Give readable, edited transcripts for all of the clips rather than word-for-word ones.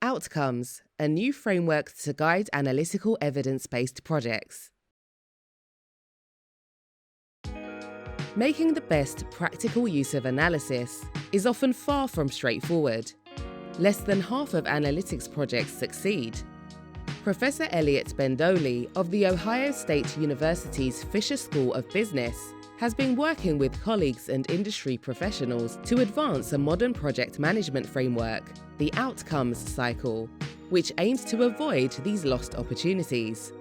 Outcomes, a new framework to guide analytical evidence-based projects. Making the best practical use of analysis is often far from straightforward. Less than half of analytics projects succeed. Professor Elliot Bendoli of The Ohio State University's Fisher School of Business has been working with colleagues and industry professionals to advance a modern project management framework, the Outcomes Cycle, which aims to avoid these lost opportunities.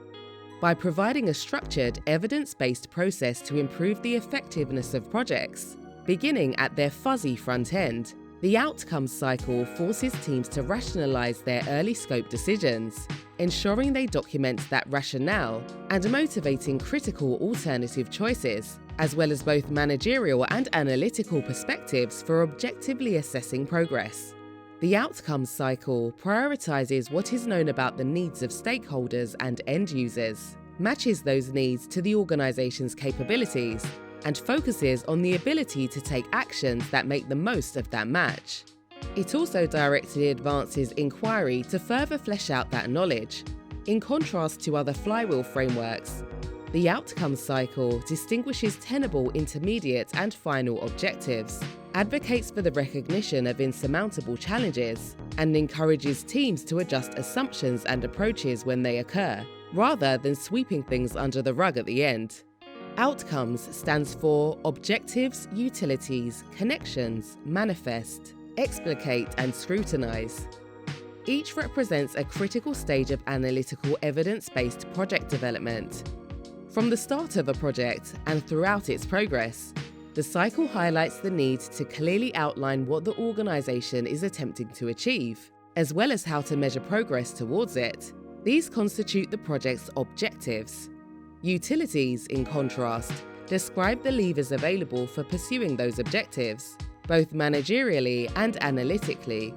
By providing a structured, evidence-based process to improve the effectiveness of projects, beginning at their fuzzy front end, the Outcomes Cycle forces teams to rationalize their early scope decisions, ensuring they document that rationale and motivating critical alternative choices, as well as both managerial and analytical perspectives for objectively assessing progress. The Outcomes Cycle prioritizes what is known about the needs of stakeholders and end users, matches those needs to the organization's capabilities, and focuses on the ability to take actions that make the most of that match. It also directly advances inquiry to further flesh out that knowledge. In contrast to other flywheel frameworks, the Outcomes Cycle distinguishes tenable intermediate and final objectives, advocates for the recognition of insurmountable challenges, and encourages teams to adjust assumptions and approaches when they occur, rather than sweeping things under the rug at the end. Outcomes stands for Objectives, Utilities, Connections, Manifest, Explicate, and Scrutinize. Each represents a critical stage of analytical evidence-based project development. From the start of a project and throughout its progress, the cycle highlights the need to clearly outline what the organization is attempting to achieve, as well as how to measure progress towards it. These constitute the project's objectives. Utilities, in contrast, describe the levers available for pursuing those objectives, both managerially and analytically.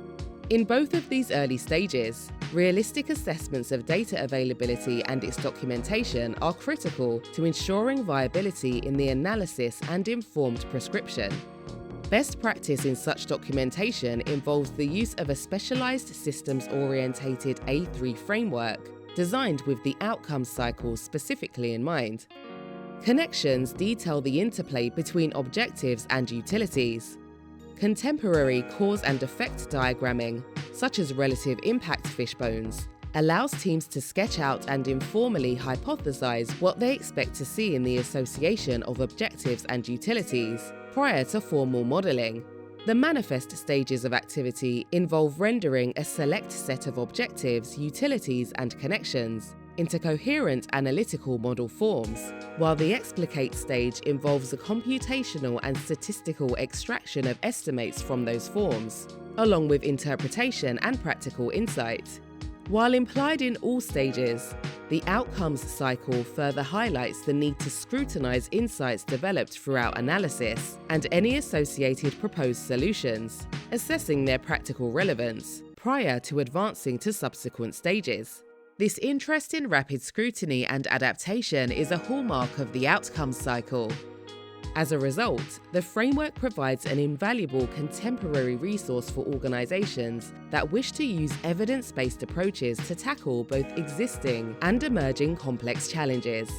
In both of these early stages, realistic assessments of data availability and its documentation are critical to ensuring viability in the analysis and informed prescription. Best practice in such documentation involves the use of a specialized systems-orientated A3 framework designed with the Outcomes Cycle specifically in mind. Connections detail the interplay between objectives and utilities. Contemporary cause and effect diagramming, such as relative impact fishbones, allows teams to sketch out and informally hypothesize what they expect to see in the association of objectives and utilities prior to formal modeling. The manifest stages of activity involve rendering a select set of objectives, utilities, and connections into coherent analytical model forms, while the explicate stage involves a computational and statistical extraction of estimates from those forms, along with interpretation and practical insight. While implied in all stages, the Outcomes Cycle further highlights the need to scrutinize insights developed throughout analysis and any associated proposed solutions, assessing their practical relevance prior to advancing to subsequent stages. This interest in rapid scrutiny and adaptation is a hallmark of the Outcomes Cycle. As a result, the framework provides an invaluable contemporary resource for organizations that wish to use evidence-based approaches to tackle both existing and emerging complex challenges.